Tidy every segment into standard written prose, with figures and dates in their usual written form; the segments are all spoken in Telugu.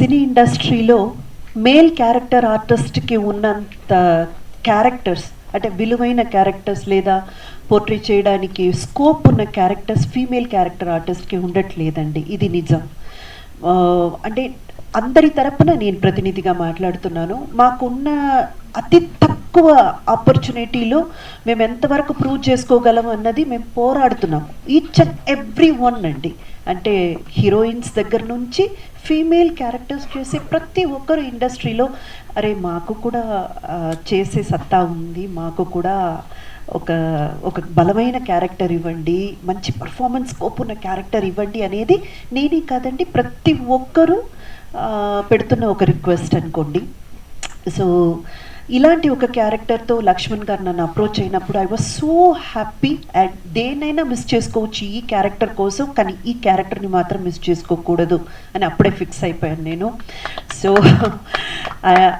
సినీ ఇండస్ట్రీలో మేల్ క్యారెక్టర్ ఆర్టిస్ట్కి ఉన్నంత క్యారెక్టర్స్ అంటే విలువైన క్యారెక్టర్స్ లేదా పోర్ట్రే చేయడానికి స్కోప్ ఉన్న క్యారెక్టర్స్ ఫీమేల్ క్యారెక్టర్ ఆర్టిస్ట్కి ఉండట్లేదండి. ఇది నిజం. అంటే అందరి తరపున నేను ప్రతినిధిగా మాట్లాడుతున్నాను. మాకున్న అతి తక్కువ ఆపర్చునిటీలో మేము ఎంతవరకు ప్రూవ్ చేసుకోగలం అన్నది మేము పోరాడుతున్నాం. ఈచ్ అండ్ ఎవ్రీ వన్ అండి. అంటే హీరోయిన్స్ దగ్గర నుంచి ఫీమేల్ క్యారెక్టర్స్ చేసే ప్రతి ఒక్కరు ఇండస్ట్రీలో అరే మాకు కూడా చేసే సత్తా ఉంది, మాకు కూడా ఒక ఒక బలమైన క్యారెక్టర్ ఇవ్వండి, మంచి పర్ఫార్మెన్స్ స్కోప్ ఉన్న క్యారెక్టర్ ఇవ్వండి అనేది నేనే కాదండి ప్రతి ఒక్కరూ పెడుతున్న ఒక రిక్వెస్ట్ అనుకోండి. సో ఇలాంటి ఒక క్యారెక్టర్తో లక్ష్మణ్ గారు నన్ను అప్రోచ్ అయినప్పుడు I was so happy. And దేనైనా మిస్ చేసుకోవచ్చు ఈ క్యారెక్టర్ కోసం, కానీ ఈ క్యారెక్టర్ని మాత్రం మిస్ చేసుకోకూడదు అని అప్పుడే ఫిక్స్ అయిపోయాను నేను. సో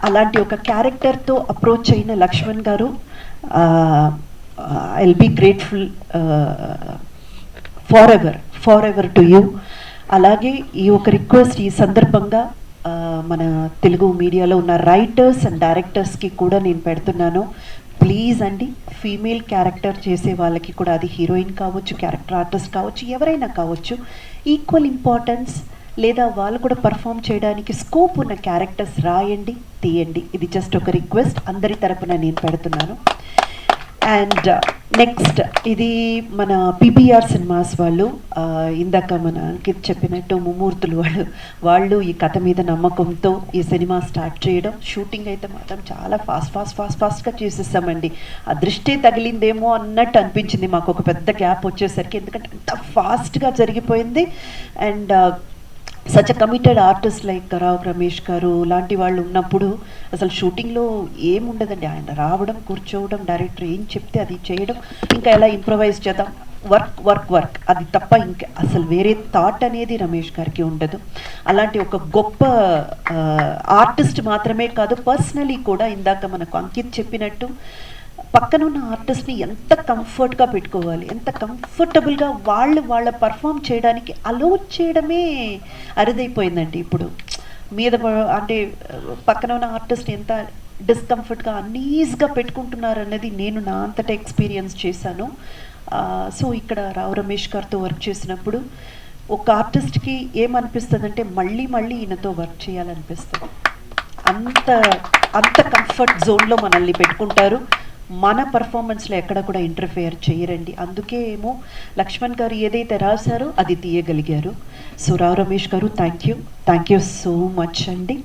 అలాంటి ఒక క్యారెక్టర్తో అప్రోచ్ అయిన Lakshman garu I will be grateful forever to you. అలాగే ఈ ఒక రిక్వెస్ట్ ఈ సందర్భంగా మన తెలుగు మీడియాలో ఉన్న రైటర్స్ అండ్ డైరెక్టర్స్కి కూడా నేను పెడుతున్నాను. ప్లీజ్ అండి, ఫీమేల్ క్యారెక్టర్ చేసే వాళ్ళకి కూడా, అది హీరోయిన్ కావచ్చు, క్యారెక్టర్ ఆర్టిస్ట్ కావచ్చు, ఎవరైనా కావచ్చు, ఈక్వల్ ఇంపార్టెన్స్ లేదా వాళ్ళు కూడా పర్ఫామ్ చేయడానికి స్కోప్ ఉన్న క్యారెక్టర్స్ రాయండి, తీయండి. ఇది జస్ట్ ఒక రిక్వెస్ట్ అందరి తరపున నేను పెడుతున్నాను. అండ్ నెక్స్ట్ ఇది మన పీబీఆర్ సినిమాస్ వాళ్ళు, ఇందాక మన అంకిత్ చెప్పినట్టు ముమ్మూర్తులు వాళ్ళు ఈ కథ మీద నమ్మకంతో ఈ సినిమా స్టార్ట్ చేయడం. షూటింగ్ అయితే మాత్రం చాలా ఫాస్ట్గా చేసేసామండి. ఆ దృష్టి తగిలిందేమో అన్నట్టు అనిపించింది మాకు ఒక పెద్ద గ్యాప్ వచ్చేసరికి, ఎందుకంటే అంత ఫాస్ట్గా జరిగిపోయింది. And such a committed artist like Rao Ramesh garu లాంటి వాళ్ళు ఉన్నప్పుడు అసలు షూటింగ్లో ఏముండదండి. ఆయన రావడం, కూర్చోవడం, డైరెక్టర్ ఏం చెప్తే అది చేయడం, ఇంకా ఎలా ఇంప్రవైజ్ చేద్దాం, వర్క్ అది తప్ప ఇంకా అసలు వేరే థాట్ అనేది రమేష్ గారికి ఉండదు. అలాంటి ఒక గొప్ప ఆర్టిస్ట్ మాత్రమే కాదు, పర్సనలీ కూడా ఇందాక మనకు అంకిత్ చెప్పినట్టు పక్కన ఉన్న ఆర్టిస్ట్ని ఎంత కంఫర్ట్గా పెట్టుకోవాలి, ఎంత కంఫర్టబుల్గా వాళ్ళ పర్ఫామ్ చేయడానికి అలో చేయడమే అరుదైపోయిందండి ఇప్పుడు. మీద అంటే పక్కన ఉన్న ఆర్టిస్ట్ ఎంత డిస్కంఫర్ట్గా అన్ఈజ్గా పెట్టుకుంటున్నారు అన్నది నేను నా అంతటా ఎక్స్పీరియన్స్ చేశాను. సో ఇక్కడ రావు రమేష్ గారితో వర్క్ చేసినప్పుడు ఒక ఆర్టిస్ట్కి ఏమనిపిస్తుంది అంటే మళ్ళీ ఈయనతో వర్క్ చేయాలనిపిస్తుంది. అంత కంఫర్ట్ జోన్లో మనల్ని పెట్టుకుంటారు. మన పర్ఫార్మెన్స్లో ఎక్కడ కూడా ఇంటర్ఫియర్ చేయరండి. అందుకే ఏమో లక్ష్మణ్ గారు ఏదైతే రాశారో అది తీయగలిగారు. సో రావు రమేష్ గారు థ్యాంక్ యూ సో మచ్ అండి.